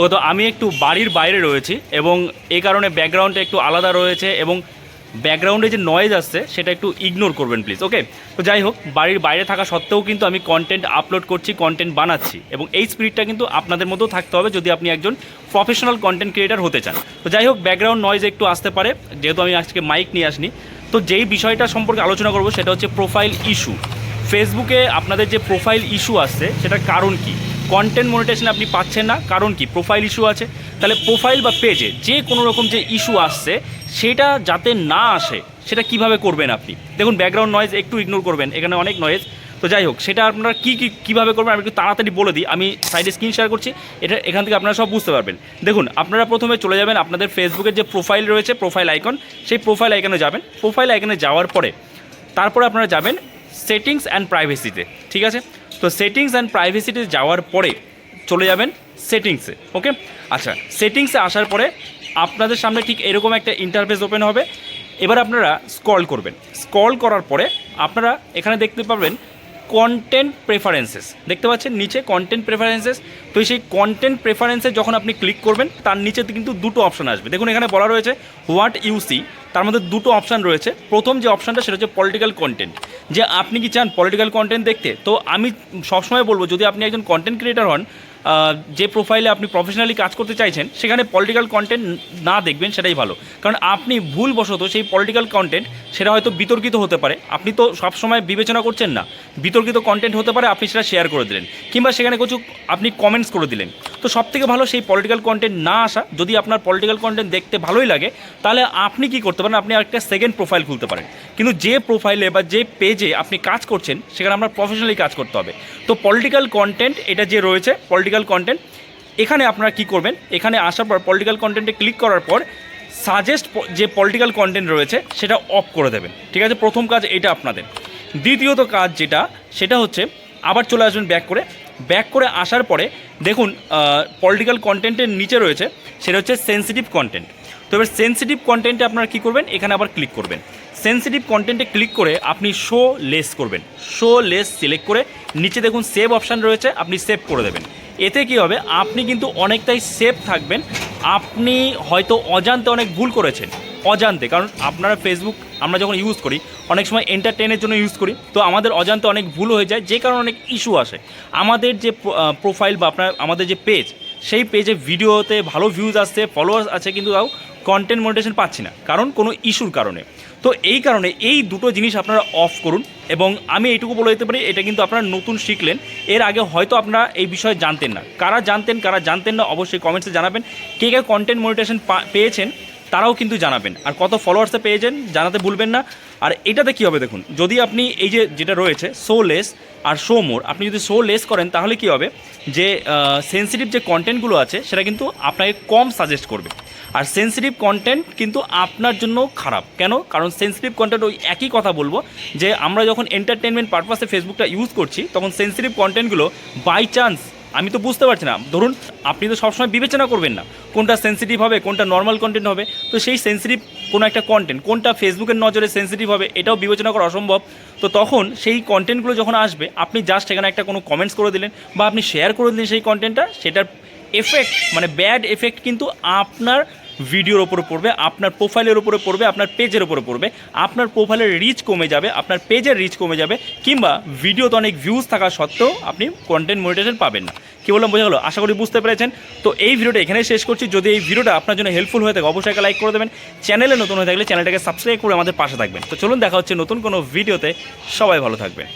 ও তো আমি একটু বাড়ির বাইরে রয়েছি এবং এই কারণে ব্যাকগ্রাউন্ডটা একটু আলাদা রয়েছে এবং ব্যাকগ্রাউন্ডে যে নয়েজ আসছে সেটা একটু ইগনোর করবেন প্লিজ। ওকে, তো যাই হোক, বাড়ির বাইরে থাকা সত্ত্বেও কিন্তু আমি কন্টেন্ট আপলোড করছি, কন্টেন্ট বানাচ্ছি এবং এই স্পিরিটটা কিন্তু আপনাদের মধ্যেও থাকতে হবে যদি আপনি একজন প্রফেশনাল কন্টেন্ট ক্রিয়েটার হতে চান। তো যাই হোক, ব্যাকগ্রাউন্ড নয়েজ একটু আসতে পারে যেহেতু আমি আজকে মাইক নিয়ে আসিনি। তো যেই বিষয়টা সম্পর্কে আলোচনা করব সেটা হচ্ছে প্রোফাইল ইস্যু। ফেসবুকে আপনাদের যে প্রোফাইল ইস্যু আসছে সেটার কারণ কি? কন্টেন্ট মনিটাইজেশন আপনি পাচ্ছেন না, কারণ কি? প্রোফাইল ইস্যু আছে। তাহলে প্রোফাইল বা পেজে যে কোনো রকম যে ইস্যু আসছে সেটা যাতে না আসে সেটা কিভাবে করবেন আপনি? দেখুন, ব্যাকগ্রাউন্ড নয়েজ একটু ইগনোর করবেন, এখানে অনেক নয়েজ। তো যাই হোক, সেটা আপনারা কীভাবে করবেন আমি একটু তাড়াতাড়ি বলে দিই। আমি সাইডে স্ক্রিন শেয়ার করছি, এটা এখান থেকে আপনারা সব বুঝতে পারবেন। দেখুন, আপনারা প্রথমে চলে যাবেন আপনাদের ফেসবুকের যে প্রোফাইল রয়েছে, প্রোফাইল আইকন, সেই প্রোফাইল আইকনে যাবেন। প্রোফাইল আইকনে যাওয়ার পরে তারপরে আপনারা যাবেন সেটিংস অ্যান্ড প্রাইভেসিতে। ঠিক আছে, তো সেটিংস অ্যান্ড প্রাইভেসিতে যাওয়ার পরে চলে যাবেন সেটিংসে। ওকে, আচ্ছা, সেটিংসে আসার পরে আপনাদের সামনে ঠিক এরকম একটা ইন্টারফেস ওপেন হবে। এবার আপনারা স্ক্রল করবেন। স্ক্রল করার পরে আপনারা এখানে দেখতে পাবেন কন্টেন্ট প্রেফারেন্সেস, দেখতে পাচ্ছেন নিচে কন্টেন্ট প্রেফারেন্সেস। তো সেই কন্টেন্ট প্রেফারেন্সে যখন আপনি ক্লিক করবেন তার নিচে কিন্তু দুটো অপশান আসবে। দেখুন, এখানে বলা রয়েছে হোয়াট ইউ সি, তার মধ্যে দুটো অপশান রয়েছে। প্রথম যে অপশানটা সেটা হচ্ছে পলিটিক্যাল কন্টেন্ট, যে আপনি কি চান পলিটিক্যাল কন্টেন্ট দেখতে। তো আমি সবসময় বলবো, যদি আপনি একজন কন্টেন্ট ক্রিয়েটার হন, যে প্রোফাইলে আপনি প্রফেশনালি কাজ করতে চাইছেন, সেখানে পলিটিক্যাল কন্টেন্ট না দেখবেন সেটাই ভালো। কারণ আপনি ভুলবশত সেই পলিটিক্যাল কন্টেন্ট সেটা হয়তো বিতর্কিত হতে পারে, আপনি তো সবসময় বিবেচনা করছেন না, বিতর্কিত কন্টেন্ট হতে পারে, আপনি সেটা শেয়ার করে দিলেন কিংবা সেখানে কিছু আপনি কমেন্টস করে দিলেন। তো সবথেকে ভালো সেই পলিটিক্যাল কন্টেন্ট না আসা। যদি আপনার পলিটিক্যাল কন্টেন্ট দেখতে ভালোই লাগে তাহলে আপনি কি করতে পারেন, আপনি একটা সেকেন্ড প্রোফাইল খুলতে পারেন। কিন্তু যে প্রোফাইলে বা যে পেজে আপনি কাজ করছেন সেখানে আপনার প্রফেশনালি কাজ করতে হবে। তো পলিটিক্যাল কন্টেন্ট এটা যে রয়েছে পলিটিক্যাল কন্টেন্ট, এখানে আপনারা কি করবেন, এখানে আসার পর পলিটিক্যাল কন্টেন্টে ক্লিক করার পর সাজেস্ট যে পলিটিক্যাল কন্টেন্ট রয়েছে সেটা অফ করে দেবেন। ঠিক আছে, প্রথম কাজ এটা আপনাদের। দ্বিতীয়ত কাজ যেটা, সেটা হচ্ছে আবার চলে আসবেন ব্যাক করে আসার পরে দেখুন পলিটিক্যাল কন্টেন্টের নিচে রয়েছে সেটা হচ্ছে সেন্সিটিভ কন্টেন্ট। তো এবার সেন্সিটিভ কন্টেন্টে আপনারা কী করবেন, এখানে আবার ক্লিক করবেন। সেন্সিটিভ কন্টেন্টে ক্লিক করে আপনি শো লেস করবেন। শো লেস সিলেক্ট করে নিচে দেখুন সেভ অপশান রয়েছে, আপনি সেভ করে দেবেন। এতে কী হবে, আপনি কিন্তু অনেকটাই সেফ থাকবেন। আপনি হয়তো অজান্তে অনেক ভুল করেছেন, অজান্তে, কারণ আপনারা ফেসবুক আমরা যখন ইউজ করি অনেক সময় এন্টারটেনের জন্য ইউজ করি, তো আমাদের অজান্তে অনেক ভুল হয়ে যায়, যে কারণে অনেক ইস্যু আসে। আমাদের যে প্রোফাইল বা আমাদের যে পেজ, সেই পেজে ভিডিওতে ভালো ভিউজ আসছে, ফলোয়ার্স আছে, কিন্তু তাও কন্টেন্ট মনিটাইজেশন পাচ্ছি না, কারণ কোনো ইস্যুর কারণে। তো এই কারণে এই দুটো জিনিস আপনারা অফ করুন। এবং আমি এইটুকু বলে দিতে পারি, এটা কিন্তু আপনারা নতুন শিখলেন, এর আগে হয়তো আপনারা এই বিষয়ে জানতেন না। কারা জানতেন না অবশ্যই কমেন্টসে জানাবেন। কে কন্টেন্ট মনিটাইজেশন পেয়েছেন তারাও কিন্তু জানাবেন, আর কত ফলোয়ার্সে পেয়েছেন জানাতে ভুলবেন না। আর এটাতে কী হবে দেখুন, যদি আপনি এই যেটা রয়েছে শো লেস আর শো মোর, আপনি যদি শো লেস করেন তাহলে কী হবে, যে সেন্সিটিভ যে কন্টেন্টগুলো আছে সেটা কিন্তু আপনাকে কম সাজেস্ট করবে। আর সেন্সিটিভ কন্টেন্ট কিন্তু আপনার জন্য খারাপ। কেন? কারণ সেন্সিটিভ কন্টেন্ট, ওই একই কথা বলবো, যে আমরা যখন এন্টারটেনমেন্ট পারপাসে ফেসবুকটা ইউজ করছি তখন সেন্সিটিভ কন্টেন্টগুলো বাই চান্স আমি তো বুঝতে পারছি না, ধরুন আপনি তো সবসময় বিবেচনা করবেন না কোনটা সেন্সিটিভ হবে, কোনটা নর্মাল কন্টেন্ট হবে। তো সেই সেন্সিটিভ কোনো একটা কন্টেন্ট কোনটা ফেসবুকের নজরে সেন্সিটিভ হবে এটাও বিবেচনা করা অসম্ভব। তো তখন সেই কন্টেন্টগুলো যখন আসবে, আপনি জাস্ট এখানে একটা কোনো কমেন্টস করে দিলেন বা আপনি শেয়ার করে দিলেন সেই কন্টেন্টটা, সেটার এফেক্ট মানে ব্যাড এফেক্ট কিন্তু আপনার ভিডিওর ওপরে পড়বে, আপনার প্রোফাইলের উপরে পড়বে, আপনার পেজের উপরে পড়বে। আপনার প্রোফাইলের রিচ কমে যাবে, আপনার পেজের রিচ কমে যাবে, কিংবা ভিডিওতে অনেক ভিউজ থাকা সত্ত্বেও আপনি কন্টেন্ট মনিটাইজেশন পাবেন না। কী বললাম বোঝা গেলো? আশা করি বুঝতে পেরেছেন। তো এই ভিডিওটা এখানেই শেষ করছি। যদি এই ভিডিওটা আপনার জন্য হেল্পফুল হয়ে থাকে অবশ্যই একটা লাইক করে দেবেন। চ্যানেলে নতুন হয়ে থাকলে চ্যানেলটাকে সাবস্ক্রাইব করে আমাদের পাশে থাকবেন। তো চলুন, দেখা হচ্ছে নতুন কোনো ভিডিওতে। সবাই ভালো থাকবেন।